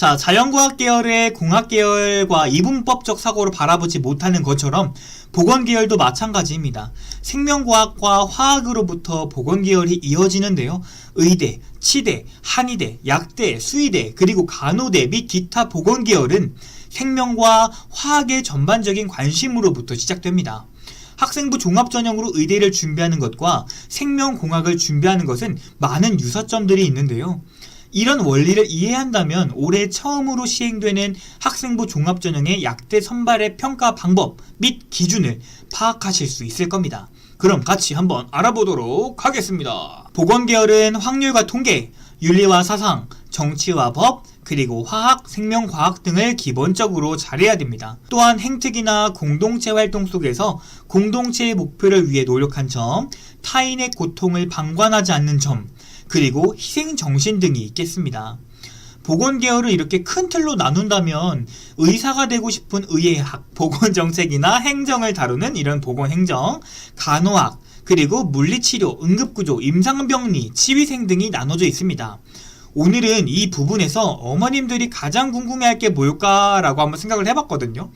자, 자연과학 계열의 공학 계열과 이분법적 사고를 바라보지 못하는 것처럼 보건 계열도 마찬가지입니다. 생명과학과 화학으로부터 보건 계열이 이어지는데요. 의대, 치대, 한의대, 약대, 수의대, 그리고 간호대 및 기타 보건 계열은 생명과 화학의 전반적인 관심으로부터 시작됩니다. 학생부 종합전형으로 의대를 준비하는 것과 생명공학을 준비하는 것은 많은 유사점들이 있는데요. 이런 원리를 이해한다면 올해 처음으로 시행되는 학생부 종합전형의 약대 선발의 평가 방법 및 기준을 파악하실 수 있을 겁니다. 그럼 같이 한번 알아보도록 하겠습니다. 보건계열은 확률과 통계, 윤리와 사상, 정치와 법, 그리고 화학, 생명과학 등을 기본적으로 잘해야 됩니다. 또한 행특이나 공동체 활동 속에서 공동체의 목표를 위해 노력한 점, 타인의 고통을 방관하지 않는 점, 그리고 희생정신 등이 있겠습니다. 보건계열을 이렇게 큰 틀로 나눈다면 의사가 되고 싶은 의예학, 보건정책이나 행정을 다루는 이런 보건행정, 간호학, 그리고 물리치료, 응급구조, 임상병리, 치위생 등이 나눠져 있습니다. 오늘은 이 부분에서 어머님들이 가장 궁금해할 게 뭘까라고 한번 생각을 해봤거든요.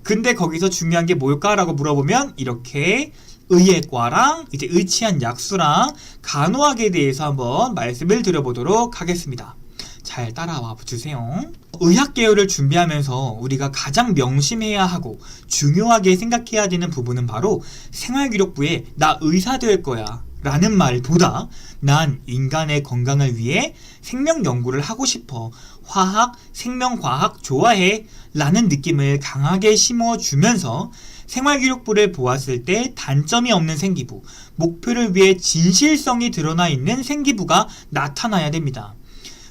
근데 거기서 중요한 게 뭘까라고 물어보면 이렇게 의예과랑 이제 의치한 약수랑 간호학에 대해서 한번 말씀을 드려보도록 하겠습니다. 잘 따라와 주세요. 의학 계열을 준비하면서 우리가 가장 명심해야 하고 중요하게 생각해야 되는 부분은 바로 생활기록부에 나 의사 될 거야 라는 말보다 난 인간의 건강을 위해 생명 연구를 하고 싶어, 화학, 생명과학 좋아해 라는 느낌을 강하게 심어주면서 생활기록부를 보았을 때 단점이 없는 생기부, 목표를 위해 진실성이 드러나 있는 생기부가 나타나야 됩니다.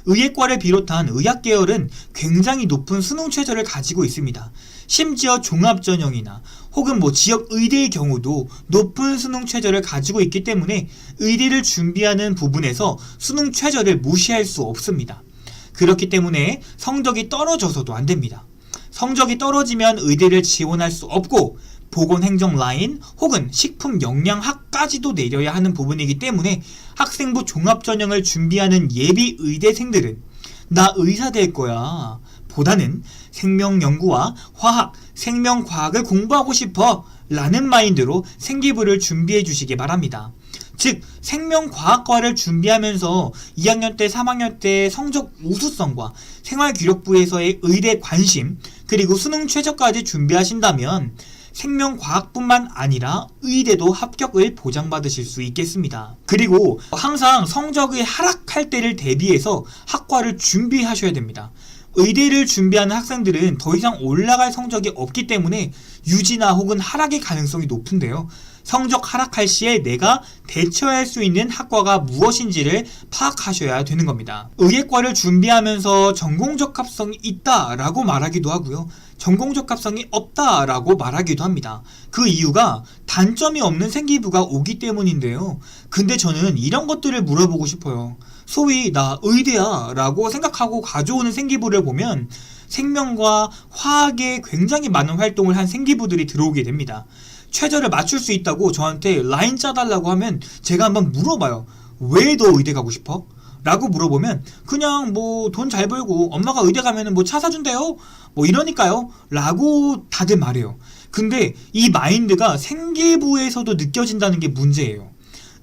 의예과를 비롯한 의학계열은 굉장히 높은 수능 최저를 가지고 있습니다. 심지어 종합전형이나 혹은 지역 의대의 경우도 높은 수능 최저를 가지고 있기 때문에 의대를 준비하는 부분에서 수능 최저를 무시할 수 없습니다. 그렇기 때문에 성적이 떨어져서도 안 됩니다. 성적이 떨어지면 의대를 지원할 수 없고 보건행정 라인 혹은 식품영양학까지도 내려야 하는 부분이기 때문에 학생부 종합전형을 준비하는 예비 의대생들은 나 의사 될 거야 보다는 생명연구와 화학, 생명과학을 공부하고 싶어 라는 마인드로 생기부를 준비해 주시기 바랍니다. 즉 생명과학과를 준비하면서 2학년 때 3학년 때 성적 우수성과 생활기록부에서의 의대 관심 그리고 수능 최저까지 준비하신다면 생명과학뿐만 아니라 의대도 합격을 보장받으실 수 있겠습니다. 그리고 항상 성적이 하락할 때를 대비해서 학과를 준비하셔야 됩니다. 의대를 준비하는 학생들은 더 이상 올라갈 성적이 없기 때문에 유지나 혹은 하락의 가능성이 높은데요. 성적 하락할 시에 내가 대처할 수 있는 학과가 무엇인지를 파악하셔야 되는 겁니다. 의예과를 준비하면서 전공적합성이 있다라고 말하기도 하고요. 전공적합성이 없다라고 말하기도 합니다. 그 이유가 단점이 없는 생기부가 오기 때문인데요. 근데 저는 이런 것들을 물어보고 싶어요. 소위 나 의대야 라고 생각하고 가져오는 생기부를 보면 생명과 화학에 굉장히 많은 활동을 한 생기부들이 들어오게 됩니다. 최저를 맞출 수 있다고 저한테 라인 짜달라고 하면 제가 한번 물어봐요. 왜 너 의대 가고 싶어? 라고 물어보면 그냥 돈 잘 벌고 엄마가 의대 가면은 차 사준대요? 이러니까요? 라고 다들 말해요. 근데 이 마인드가 생기부에서도 느껴진다는 게 문제예요.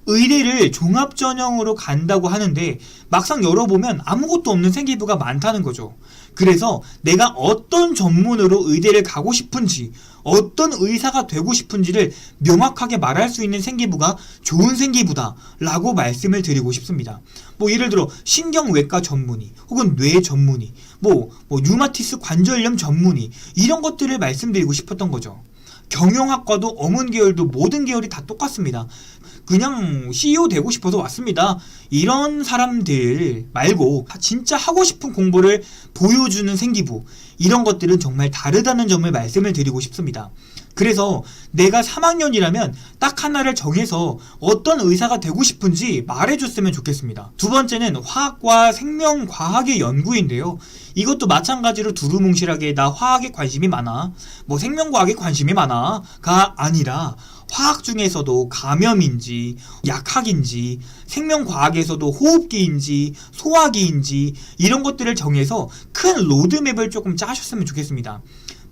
의대를 종합전형으로 간다고 하는데 막상 열어보면 아무것도 없는 생기부가 많다는 거죠. 그래서 내가 어떤 전문으로 의대를 가고 싶은지 어떤 의사가 되고 싶은지를 명확하게 말할 수 있는 생기부가 좋은 생기부다 라고 말씀을 드리고 싶습니다. 예를 들어 신경외과 전문의 혹은 뇌 전문의 류마티스 관절염 전문의 이런 것들을 말씀드리고 싶었던 거죠. 경영학과도 어문계열도 모든 계열이 다 똑같습니다. 그냥 CEO 되고 싶어서 왔습니다. 이런 사람들 말고 진짜 하고 싶은 공부를 보여주는 생기부 이런 것들은 정말 다르다는 점을 말씀을 드리고 싶습니다. 그래서 내가 3학년이라면 딱 하나를 정해서 어떤 의사가 되고 싶은지 말해줬으면 좋겠습니다. 두 번째는 화학과 생명과학의 연구인데요. 이것도 마찬가지로 두루뭉실하게 나 화학에 관심이 많아 생명과학에 관심이 많아 가 아니라 화학 중에서도 감염인지 약학인지 생명과학에서도 호흡기인지 소화기인지 이런 것들을 정해서 큰 로드맵을 조금 짜셨으면 좋겠습니다.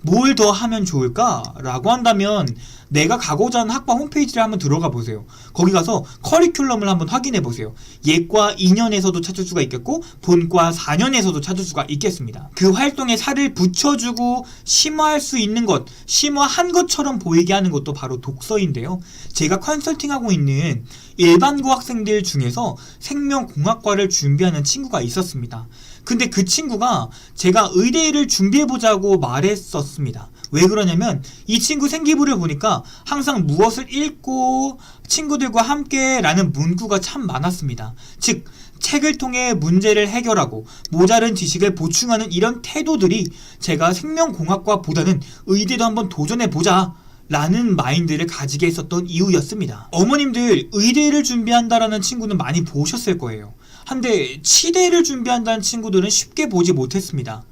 뭘 더 하면 좋을까? 라고 한다면 내가 가고자 하는 학과 홈페이지를 한번 들어가 보세요. 거기 가서 커리큘럼을 한번 확인해 보세요. 예과 2년에서도 찾을 수가 있겠고 본과 4년에서도 찾을 수가 있겠습니다. 그 활동에 살을 붙여주고 심화할 수 있는 것, 심화한 것처럼 보이게 하는 것도 바로 독서인데요. 제가 컨설팅하고 있는 일반고 학생들 중에서 생명공학과를 준비하는 친구가 있었습니다. 근데 그 친구가 제가 의대를 준비해보자고 말했었습니다. 왜 그러냐면 이 친구 생기부를 보니까 항상 무엇을 읽고 친구들과 함께 라는 문구가 참 많았습니다. 즉 책을 통해 문제를 해결하고 모자른 지식을 보충하는 이런 태도들이 제가 생명공학과보다는 의대도 한번 도전해보자 라는 마인드를 가지게 했었던 이유였습니다. 어머님들 의대를 준비한다라는 친구는 많이 보셨을 거예요. 한데 치대를 준비한다는 친구들은 쉽게 보지 못했습니다.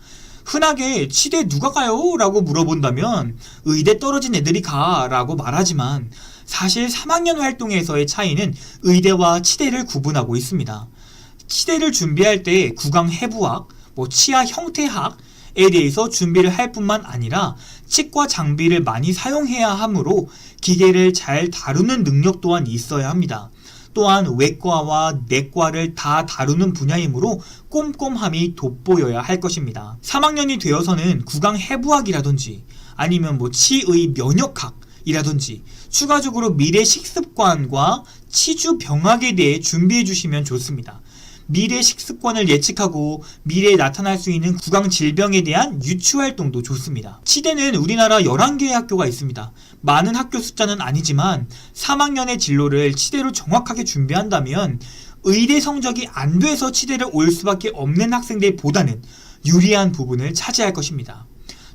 흔하게 치대 누가 가요? 라고 물어본다면 의대 떨어진 애들이 가 라고 말하지만 사실 3학년 활동에서의 차이는 의대와 치대를 구분하고 있습니다. 치대를 준비할 때 구강 해부학, 치아 형태학에 대해서 준비를 할 뿐만 아니라 치과 장비를 많이 사용해야 하므로 기계를 잘 다루는 능력 또한 있어야 합니다. 또한 외과와 내과를 다 다루는 분야이므로 꼼꼼함이 돋보여야 할 것입니다. 3학년이 되어서는 구강 해부학이라든지 아니면 치의 면역학이라든지 추가적으로 미래 식습관과 치주 병학에 대해 준비해 주시면 좋습니다. 미래 식습관을 예측하고 미래에 나타날 수 있는 구강 질병에 대한 유추활동도 좋습니다. 치대는 우리나라 11개의 학교가 있습니다. 많은 학교 숫자는 아니지만 3학년의 진로를 치대로 정확하게 준비한다면 의대 성적이 안 돼서 치대를 올 수밖에 없는 학생들보다는 유리한 부분을 차지할 것입니다.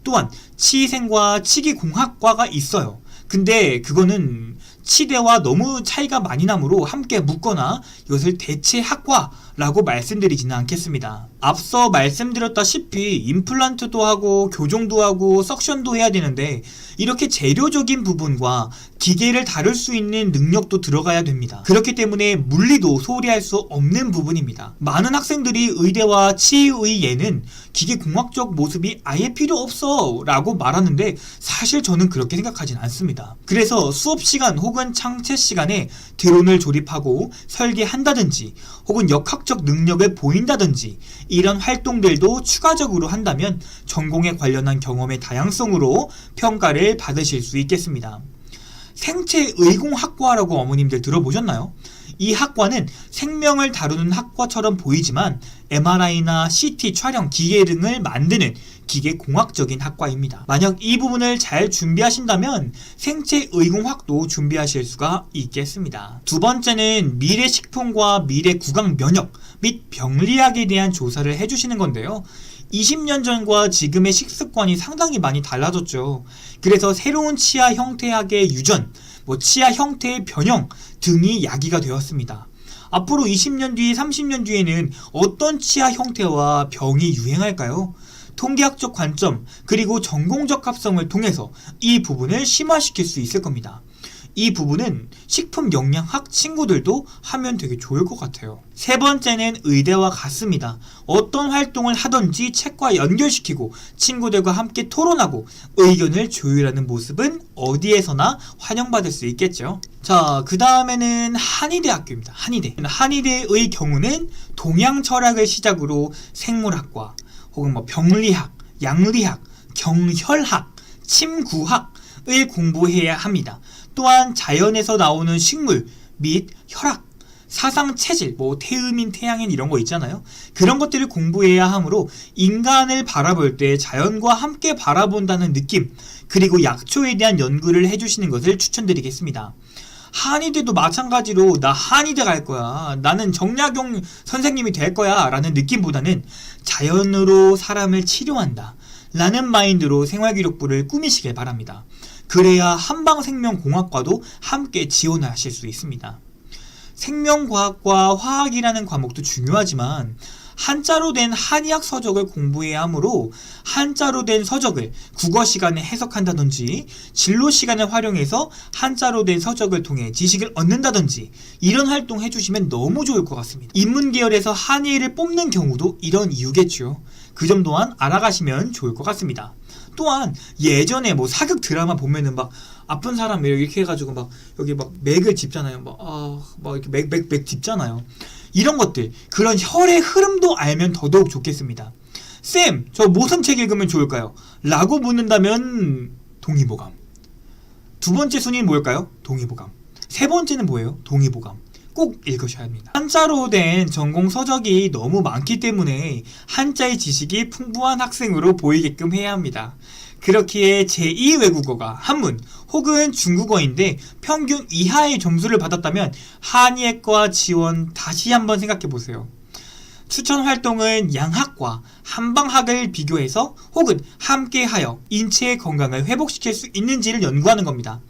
또한 치의생과 치기공학과가 있어요. 근데 그거는 치대와 너무 차이가 많이 나므로 함께 묶거나 이것을 대체 학과라고 말씀드리지는 않겠습니다. 앞서 말씀드렸다시피 임플란트도 하고 교정도 하고 석션도 해야 되는데 이렇게 재료적인 부분과 기계를 다룰 수 있는 능력도 들어가야 됩니다. 그렇기 때문에 물리도 소홀히 할 수 없는 부분입니다. 많은 학생들이 의대와 치의예는 기계공학적 모습이 아예 필요 없어 라고 말하는데 사실 저는 그렇게 생각하진 않습니다. 그래서 수업시간 혹은 창체 시간에 드론을 조립하고 설계한다든지 혹은 역학적 능력을 보인다든지 이런 활동들도 추가적으로 한다면 전공에 관련한 경험의 다양성으로 평가를 받으실 수 있겠습니다. 생체의공학과라고 어머님들 들어보셨나요? 이 학과는 생명을 다루는 학과처럼 보이지만 MRI나 CT 촬영 기계 등을 만드는 기계공학적인 학과입니다. 만약 이 부분을 잘 준비하신다면 생체의공학도 준비하실 수가 있겠습니다. 두 번째는 미래식품과 미래구강면역 및 병리학에 대한 조사를 해주시는 건데요. 20년 전과 지금의 식습관이 상당히 많이 달라졌죠. 그래서 새로운 치아 형태학의 유전, 치아 형태의 변형 등이 야기가 되었습니다. 앞으로 20년 뒤, 30년 뒤에는 어떤 치아 형태와 병이 유행할까요? 통계학적 관점 그리고 전공적 합성을 통해서 이 부분을 심화시킬 수 있을 겁니다. 이 부분은 식품영양학 친구들도 하면 되게 좋을 것 같아요. 세 번째는 의대와 같습니다. 어떤 활동을 하든지 책과 연결시키고 친구들과 함께 토론하고 의견을 조율하는 모습은 어디에서나 환영받을 수 있겠죠. 자, 그 다음에는 한의대학교입니다. 한의대의 경우는 동양철학을 시작으로 생물학과 혹은 병리학, 양리학, 경혈학, 침구학을 공부해야 합니다. 또한 자연에서 나오는 식물 및 혈학, 사상체질, 태음인, 태양인 이런 거 있잖아요. 그런 것들을 공부해야 하므로 인간을 바라볼 때 자연과 함께 바라본다는 느낌, 그리고 약초에 대한 연구를 해주시는 것을 추천드리겠습니다. 한의대도 마찬가지로 나 한의대 갈 거야, 나는 정약용 선생님이 될 거야 라는 느낌보다는 자연으로 사람을 치료한다 라는 마인드로 생활기록부를 꾸미시길 바랍니다. 그래야 한방생명공학과도 함께 지원하실 수 있습니다. 생명과학과 화학이라는 과목도 중요하지만 한자로 된 한의학 서적을 공부해야 하므로 한자로 된 서적을 국어 시간에 해석한다든지 진로 시간을 활용해서 한자로 된 서적을 통해 지식을 얻는다든지 이런 활동 해주시면 너무 좋을 것 같습니다. 인문계열에서 한의를 뽑는 경우도 이런 이유겠죠. 그 점 또한 알아가시면 좋을 것 같습니다. 또한 예전에 뭐 사극 드라마 보면은 막 아픈 사람 이렇게 해가지고 막 여기 막 맥을 짚잖아요. 막 이렇게 맥 짚잖아요. 이런 것들, 그런 혈의 흐름도 알면 더더욱 좋겠습니다. 쌤, 저 무슨 책 읽으면 좋을까요? 라고 묻는다면 동의보감. 두 번째 순위는 뭘까요? 동의보감. 세 번째는 뭐예요? 동의보감. 꼭 읽으셔야 합니다. 한자로 된 전공 서적이 너무 많기 때문에 한자의 지식이 풍부한 학생으로 보이게끔 해야 합니다. 그렇기에 제2 외국어가 한문 혹은 중국어인데 평균 이하의 점수를 받았다면 한의학과 지원 다시 한번 생각해보세요. 추천 활동은 양학과 한방학을 비교해서 혹은 함께하여 인체의 건강을 회복시킬 수 있는지를 연구하는 겁니다.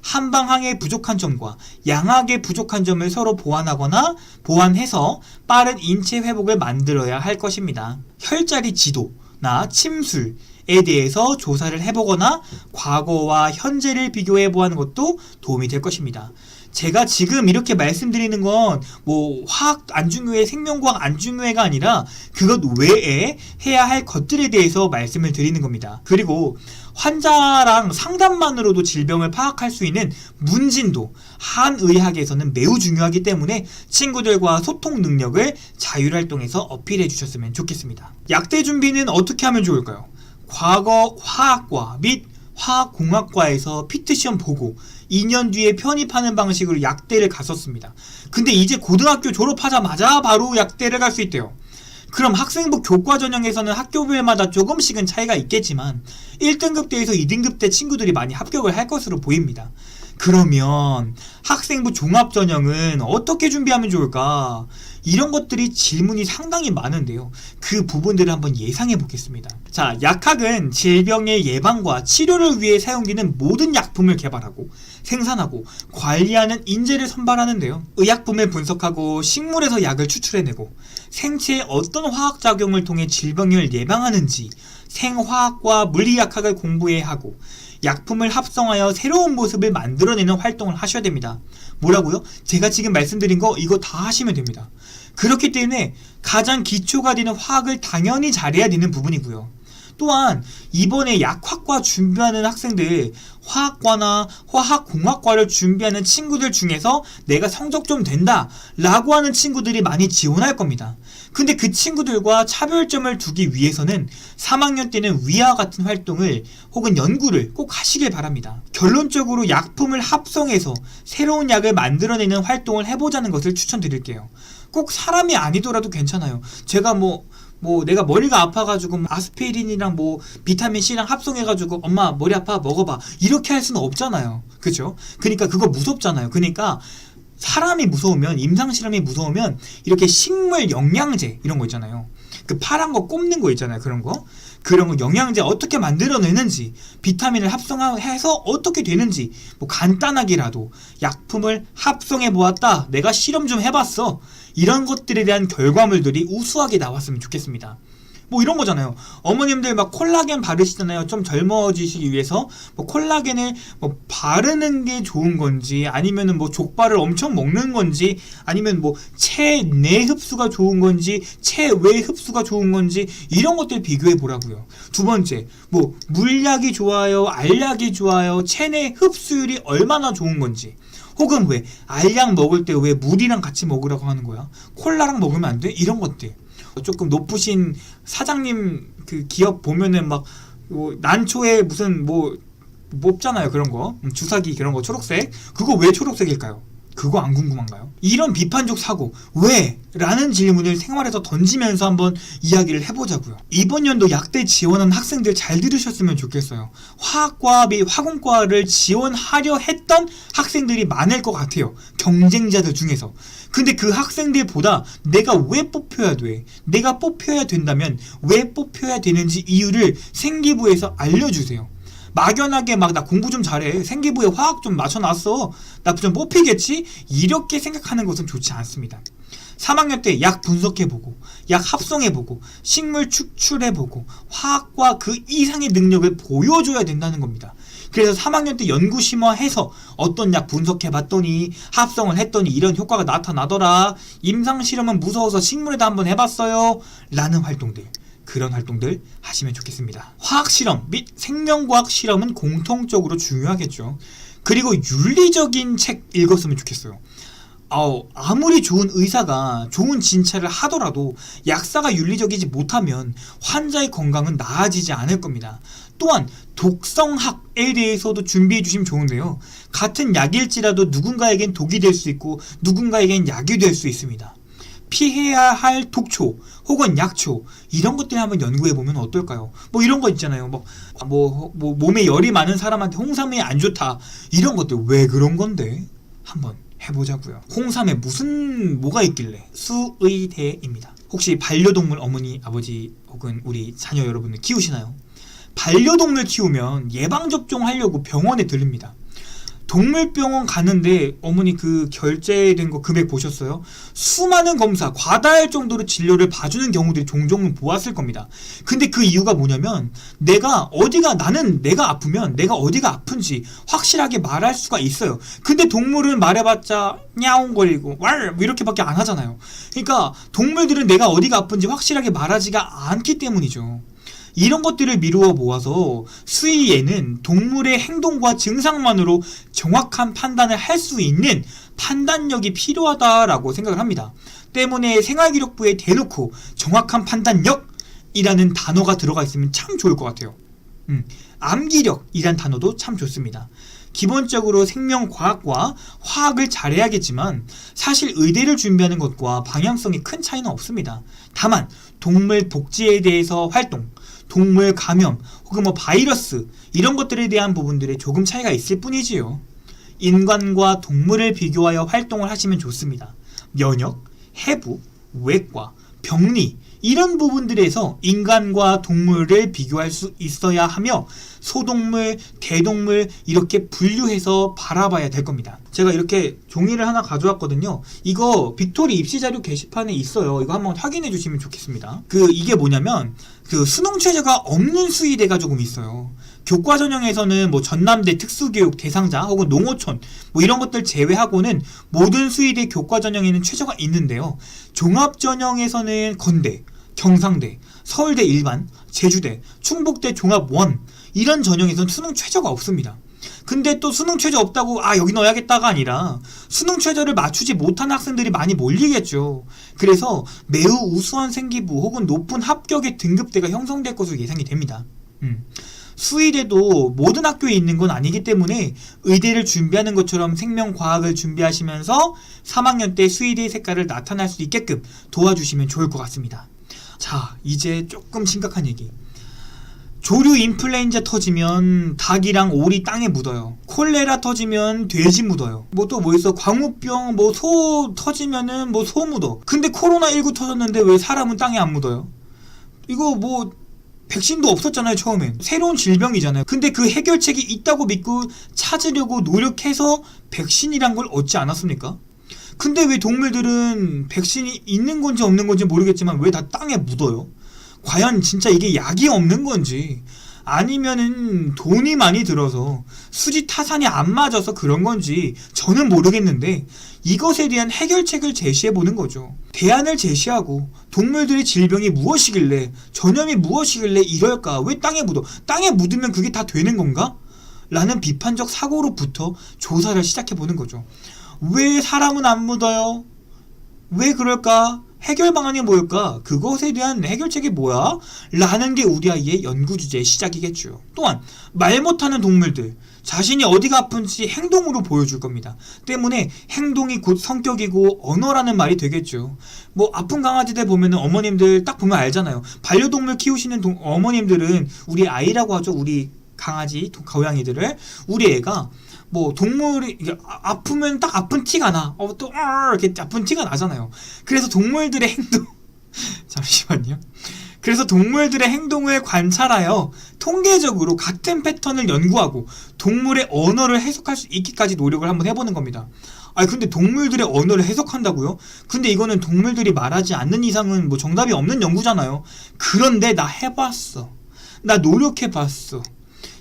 한방학의 부족한 점과 양학의 부족한 점을 서로 보완하거나 보완해서 빠른 인체 회복을 만들어야 할 것입니다. 혈자리 지도나 침술에 대해서 조사를 해보거나 과거와 현재를 비교해보는 것도 도움이 될 것입니다. 제가 지금 이렇게 말씀드리는 건 뭐 화학 안 중요해, 생명과학 안 중요해가 아니라 그것 외에 해야 할 것들에 대해서 말씀을 드리는 겁니다. 그리고 환자랑 상담만으로도 질병을 파악할 수 있는 문진도 한의학에서는 매우 중요하기 때문에 친구들과 소통 능력을 자율활동에서 어필해 주셨으면 좋겠습니다. 약대 준비는 어떻게 하면 좋을까요? 과거 화학과 및 화학공학과에서 피트시험 보고 2년 뒤에 편입하는 방식으로 약대를 갔었습니다. 근데 이제 고등학교 졸업하자마자 바로 약대를 갈 수 있대요. 그럼 학생부 교과 전형에서는 학교별마다 조금씩은 차이가 있겠지만 1등급 때에서 2등급 때 친구들이 많이 합격을 할 것으로 보입니다. 그러면 학생부 종합전형은 어떻게 준비하면 좋을까? 이런 것들이 질문이 상당히 많은데요. 그 부분들을 한번 예상해 보겠습니다. 자, 약학은 질병의 예방과 치료를 위해 사용되는 모든 약품을 개발하고 생산하고 관리하는 인재를 선발하는데요. 의약품을 분석하고 식물에서 약을 추출해내고 생체의 어떤 화학작용을 통해 질병을 예방하는지 생화학과 물리약학을 공부해야 하고 약품을 합성하여 새로운 모습을 만들어내는 활동을 하셔야 됩니다. 뭐라고요? 제가 지금 말씀드린 거 이거 다 하시면 됩니다. 그렇기 때문에 가장 기초가 되는 화학을 당연히 잘해야 되는 부분이고요. 또한 이번에 약학과 준비하는 학생들, 화학과나 화학공학과를 준비하는 친구들 중에서 내가 성적 좀 된다 라고 하는 친구들이 많이 지원할 겁니다. 근데 그 친구들과 차별점을 두기 위해서는 3학년 때는 위와 같은 활동을 혹은 연구를 꼭 하시길 바랍니다. 결론적으로 약품을 합성해서 새로운 약을 만들어내는 활동을 해보자는 것을 추천드릴게요. 꼭 사람이 아니더라도 괜찮아요. 제가 내가 머리가 아파가지고 아스피린이랑 비타민C랑 합성해가지고 엄마 머리 아파 먹어봐 이렇게 할 수는 없잖아요. 그죠? 그러니까 그거 무섭잖아요. 그러니까 사람이 무서우면, 임상실험이 무서우면 이렇게 식물 영양제 이런 거 있잖아요. 그 파란 거 꼽는 거 있잖아요. 그런 거 영양제 어떻게 만들어내는지, 비타민을 합성해서 어떻게 되는지 간단하게라도 약품을 합성해 보았다, 내가 실험 좀 해봤어, 이런 것들에 대한 결과물들이 우수하게 나왔으면 좋겠습니다. 이런 거잖아요. 어머님들 콜라겐 바르시잖아요. 좀 젊어지시기 위해서 콜라겐을 바르는 게 좋은 건지, 아니면은 족발을 엄청 먹는 건지, 아니면 체내 흡수가 좋은 건지, 체외 흡수가 좋은 건지, 이런 것들 비교해 보라고요. 두 번째, 물약이 좋아요, 알약이 좋아요, 체내 흡수율이 얼마나 좋은 건지. 혹은 왜 알약 먹을 때 왜 물이랑 같이 먹으라고 하는 거야? 콜라랑 먹으면 안 돼? 이런 것들. 조금 높으신 사장님 그 기업 보면은 난초에 무슨 없잖아요. 그런 거 주사기 그런 거 초록색, 그거 왜 초록색일까요? 그거 안 궁금한가요? 이런 비판적 사고 왜? 라는 질문을 생활에서 던지면서 한번 이야기를 해보자고요. 이번 연도 약대 지원한 학생들 잘 들으셨으면 좋겠어요. 화학과 및 화공과를 지원하려 했던 학생들이 많을 것 같아요. 경쟁자들 중에서. 근데 그 학생들보다 내가 왜 뽑혀야 돼? 내가 뽑혀야 된다면 왜 뽑혀야 되는지 이유를 생기부에서 알려주세요. 막연하게 막 나 공부 좀 잘해, 생기부에 화학 좀 맞춰놨어, 나 좀 뽑히겠지, 이렇게 생각하는 것은 좋지 않습니다. 3학년 때 약 분석해보고, 약 합성해보고, 식물 추출해보고, 화학과 그 이상의 능력을 보여줘야 된다는 겁니다. 그래서 3학년 때 연구심화해서 어떤 약 분석해봤더니, 합성을 했더니 이런 효과가 나타나더라, 임상실험은 무서워서 식물에다 한번 해봤어요, 라는 활동들, 그런 활동들 하시면 좋겠습니다. 화학실험 및 생명과학 실험은 공통적으로 중요하겠죠. 그리고 윤리적인 책 읽었으면 좋겠어요. 아무리 좋은 의사가 좋은 진찰을 하더라도 약사가 윤리적이지 못하면 환자의 건강은 나아지지 않을 겁니다. 또한 독성학에 대해서도 준비해 주시면 좋은데요. 같은 약일지라도 누군가에겐 독이 될 수 있고 누군가에겐 약이 될 수 있습니다. 피해야 할 독초 혹은 약초, 이런 것들 한번 연구해 보면 어떨까요? 뭐 이런 거 있잖아요. 몸에 열이 많은 사람한테 홍삼이 안 좋다, 이런 것들 왜 그런 건데 한번 해보자고요. 홍삼에 뭐가 있길래? 수의대입니다. 혹시 반려동물 어머니, 아버지 혹은 우리 자녀 여러분들 키우시나요? 반려동물 키우면 예방접종 하려고 병원에 들릅니다. 동물병원 가는데 어머니 그 결제된 거 금액 보셨어요? 수많은 검사, 과다할 정도로 진료를 봐주는 경우들이 종종 보았을 겁니다. 근데 그 이유가 뭐냐면 나는 내가 아프면 내가 어디가 아픈지 확실하게 말할 수가 있어요. 근데 동물은 말해봤자 냐옹거리고 왈 이렇게밖에 안 하잖아요. 그러니까 동물들은 내가 어디가 아픈지 확실하게 말하지가 않기 때문이죠. 이런 것들을 미루어 모아서 수의에는 동물의 행동과 증상만으로 정확한 판단을 할 수 있는 판단력이 필요하다라고 생각을 합니다. 때문에 생활기록부에 대놓고 정확한 판단력이라는 단어가 들어가 있으면 참 좋을 것 같아요. 암기력이란 단어도 참 좋습니다. 기본적으로 생명과학과 화학을 잘해야겠지만 사실 의대를 준비하는 것과 방향성이 큰 차이는 없습니다. 다만 동물 복지에 대해서 활동, 동물 감염 혹은 바이러스, 이런 것들에 대한 부분들에 조금 차이가 있을 뿐이지요. 인간과 동물을 비교하여 활동을 하시면 좋습니다. 면역, 해부, 외과, 병리, 이런 부분들에서 인간과 동물을 비교할 수 있어야 하며 소동물, 대동물 이렇게 분류해서 바라봐야 될 겁니다. 제가 이렇게 종이를 하나 가져왔거든요. 이거 빅토리 입시자료 게시판에 있어요. 이거 한번 확인해 주시면 좋겠습니다. 이게 뭐냐면 수능 최저가 없는 수의대가 조금 있어요. 교과 전형에서는 전남대 특수교육 대상자 혹은 농어촌 이런 것들 제외하고는 모든 수의대 교과 전형에는 최저가 있는데요. 종합 전형에서는 건대, 경상대, 서울대 일반, 제주대, 충북대 종합원, 이런 전형에서는 수능 최저가 없습니다. 근데 또 수능 최저 없다고 여기 넣어야겠다가 아니라 수능 최저를 맞추지 못한 학생들이 많이 몰리겠죠. 그래서 매우 우수한 생기부 혹은 높은 합격의 등급대가 형성될 것으로 예상이 됩니다. 수의대도 모든 학교에 있는 건 아니기 때문에 의대를 준비하는 것처럼 생명과학을 준비하시면서 3학년 때 수의대의 색깔을 나타날 수 있게끔 도와주시면 좋을 것 같습니다. 자, 이제 조금 심각한 얘기. 조류 인플루엔자 터지면 닭이랑 오리 땅에 묻어요. 콜레라 터지면 돼지 묻어요. 또 뭐 있어? 광우병 소 터지면은 소 묻어. 근데 코로나19 터졌는데 왜 사람은 땅에 안 묻어요? 이거 백신도 없었잖아요, 처음엔. 새로운 질병이잖아요. 근데 그 해결책이 있다고 믿고 찾으려고 노력해서 백신이란 걸 얻지 않았습니까? 근데 왜 동물들은 백신이 있는 건지 없는 건지 모르겠지만 왜 다 땅에 묻어요? 과연 진짜 이게 약이 없는 건지 아니면은 돈이 많이 들어서 수지 타산이 안 맞아서 그런 건지 저는 모르겠는데 이것에 대한 해결책을 제시해보는 거죠. 대안을 제시하고 동물들의 질병이 무엇이길래, 전염이 무엇이길래 이럴까, 왜 땅에 묻어, 땅에 묻으면 그게 다 되는 건가? 라는 비판적 사고로부터 조사를 시작해보는 거죠. 왜 사람은 안 묻어요? 왜 그럴까? 해결 방안이 뭘까? 그것에 대한 해결책이 뭐야? 라는 게 우리 아이의 연구 주제의 시작이겠죠. 또한 말 못하는 동물들, 자신이 어디가 아픈지 행동으로 보여줄 겁니다. 때문에 행동이 곧 성격이고 언어라는 말이 되겠죠. 아픈 강아지들 보면은 어머님들 딱 보면 알잖아요. 반려동물 키우시는 어머님들은 우리 아이라고 하죠. 우리 강아지, 고양이들을. 우리 애가 동물이 아프면 딱 아픈 티가 나. 이렇게 아픈 티가 나잖아요. 그래서 동물들의 행동 잠시만요. 그래서 동물들의 행동을 관찰하여 통계적으로 같은 패턴을 연구하고 동물의 언어를 해석할 수 있기까지 노력을 한번 해보는 겁니다. 아니 근데 동물들의 언어를 해석한다고요? 근데 이거는 동물들이 말하지 않는 이상은 뭐 정답이 없는 연구잖아요. 그런데 나 해봤어. 나 노력해봤어.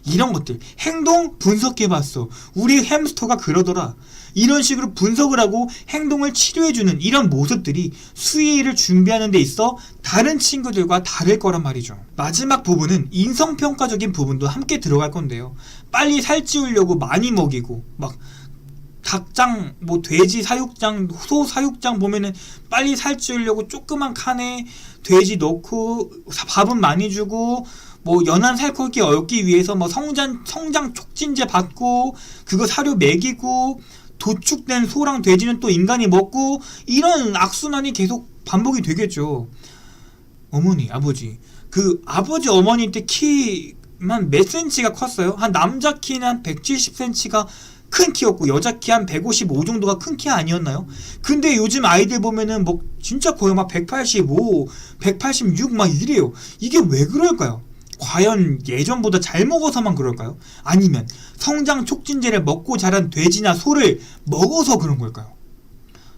이런 것들 행동 분석해봤어. 우리 햄스터가 그러더라. 이런 식으로 분석을 하고 행동을 치료해주는 이런 모습들이 수의를 준비하는 데 있어 다른 친구들과 다를 거란 말이죠. 마지막 부분은 인성평가적인 부분도 함께 들어갈 건데요. 빨리 살찌우려고 많이 먹이고 막 닭장, 뭐 돼지 사육장, 소 사육장 보면은 빨리 살찌우려고 조그만 칸에 돼지 넣고 밥은 많이 주고 뭐 연한 살코기 얻기 위해서 뭐 성장 촉진제 받고 그거 사료 먹이고 도축된 소랑 돼지는 또 인간이 먹고 이런 악순환이 계속 반복이 되겠죠. 어머니, 아버지. 그 아버지 어머니 때 키만 몇 센치가 컸어요? 한 남자 키는 한 170cm가 큰 키였고 여자 키 한 155 정도가 큰 키 아니었나요? 근데 요즘 아이들 보면은 뭐 진짜 거의 막 185, 186 막 이래요. 이게 왜 그럴까요? 과연 예전보다 잘 먹어서만 그럴까요? 아니면 성장 촉진제를 먹고 자란 돼지나 소를 먹어서 그런 걸까요?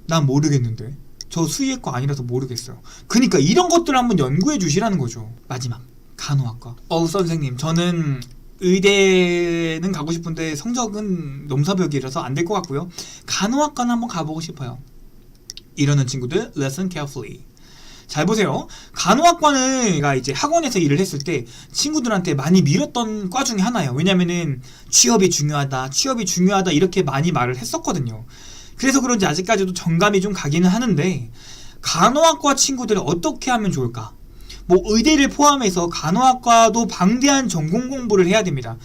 난 모르겠는데. 저 수의학과 아니라서 모르겠어요. 그러니까 이런 것들을 한번 연구해 주시라는 거죠. 마지막 간호학과. 선생님 저는 의대는 가고 싶은데 성적은 넘사벽이라서 안 될 것 같고요. 간호학과는 한번 가보고 싶어요. 이러는 친구들 listen carefully. 잘 보세요. 간호학과는 제가 이제 학원에서 일을 했을 때 친구들한테 많이 밀었던 과 중에 하나예요. 왜냐면은 취업이 중요하다 이렇게 많이 말을 했었거든요. 그래서 그런지 아직까지도 정감이 좀 가기는 하는데 간호학과 친구들은 어떻게 하면 좋을까? 뭐 의대를 포함해서 간호학과도 방대한 전공 공부를 해야 됩니다.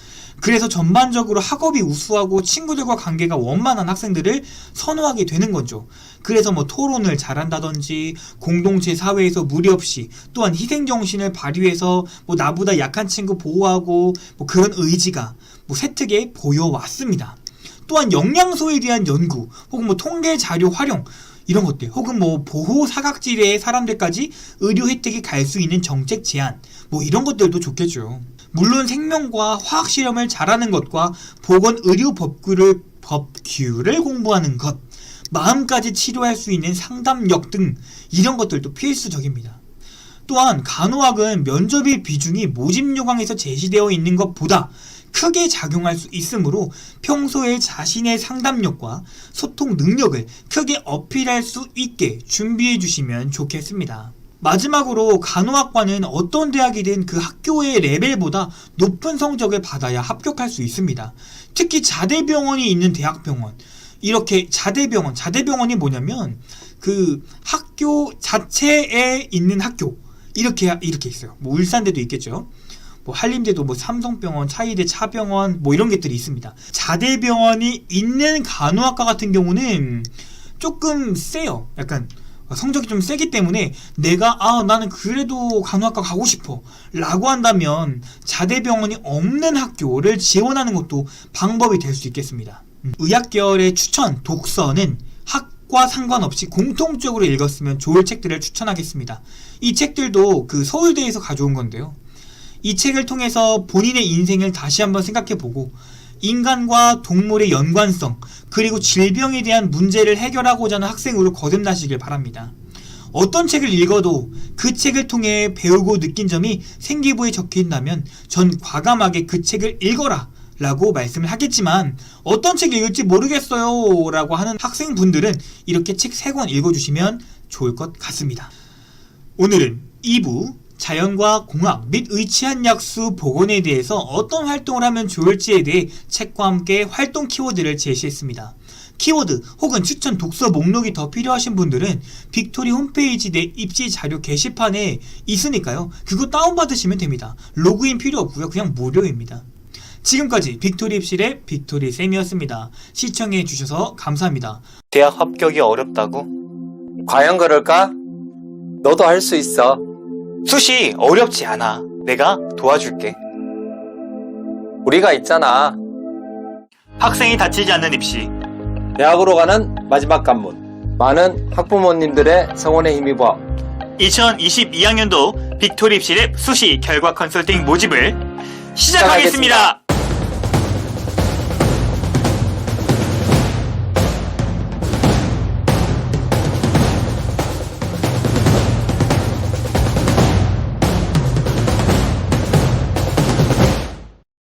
그래서 전반적으로 학업이 우수하고 친구들과 관계가 원만한 학생들을 선호하게 되는 거죠. 그래서 뭐 토론을 잘한다든지 공동체 사회에서 무리 없이 또한 희생정신을 발휘해서 뭐 나보다 약한 친구 보호하고 뭐 그런 의지가 뭐 세특에 보여왔습니다. 또한 영양소에 대한 연구 혹은 뭐 통계 자료 활용 이런 것들 혹은 뭐 보호 사각지대의 사람들까지 의료 혜택이 갈 수 있는 정책 제안 뭐 이런 것들도 좋겠죠. 물론 생명과 화학 실험을 잘하는 것과 보건의료 법규를 공부하는 것, 마음까지 치료할 수 있는 상담력 등 이런 것들도 필수적입니다. 또한 간호학은 면접의 비중이 모집 요강에서 제시되어 있는 것보다 크게 작용할 수 있으므로 평소에 자신의 상담력과 소통 능력을 크게 어필할 수 있게 준비해 주시면 좋겠습니다. 마지막으로 간호학과는 어떤 대학이든 그 학교의 레벨보다 높은 성적을 받아야 합격할 수 있습니다. 특히 자대병원이 있는 대학병원, 이렇게 자대병원이 뭐냐면 그 학교 자체에 있는 학교 이렇게 있어요. 뭐 울산대도 있겠죠. 뭐 한림대도 뭐 삼성병원, 차의대, 차병원 뭐 이런 것들이 있습니다. 자대병원이 있는 간호학과 같은 경우는 조금 세요. 약간 성적이 좀 세기 때문에 내가 나는 그래도 간호학과 가고 싶어 라고 한다면 자대병원이 없는 학교를 지원하는 것도 방법이 될 수 있겠습니다. 의학계열의 추천 독서는 학과 상관없이 공통적으로 읽었으면 좋을 책들을 추천하겠습니다. 이 책들도 그 서울대에서 가져온 건데요. 이 책을 통해서 본인의 인생을 다시 한번 생각해보고 인간과 동물의 연관성 그리고 질병에 대한 문제를 해결하고자 하는 학생으로 거듭나시길 바랍니다. 어떤 책을 읽어도 그 책을 통해 배우고 느낀 점이 생기부에 적혀있다면 전 과감하게 그 책을 읽어라 라고 말씀을 하겠지만 어떤 책 읽을지 모르겠어요 라고 하는 학생분들은 이렇게 책 3권 읽어주시면 좋을 것 같습니다. 오늘은 2부 자연과 공학 및 의치한 약수 복원에 대해서 어떤 활동을 하면 좋을지에 대해 책과 함께 활동 키워드를 제시했습니다. 키워드 혹은 추천 독서 목록이 더 필요하신 분들은 빅토리 홈페이지 내 입시 자료 게시판에 있으니까요. 그거 다운받으시면 됩니다. 로그인 필요 없고요. 그냥 무료입니다. 지금까지 빅토리 입실의 빅토리쌤이었습니다. 시청해주셔서 감사합니다. 대학 합격이 어렵다고? 과연 그럴까? 너도 할 수 있어. 수시 어렵지 않아. 내가 도와줄게. 우리가 있잖아. 학생이 다치지 않는 입시. 대학으로 가는 마지막 관문. 많은 학부모님들의 성원에 힘입어 2022학년도 빅토리 입시랩 수시 결과 컨설팅 모집을 시작하겠습니다.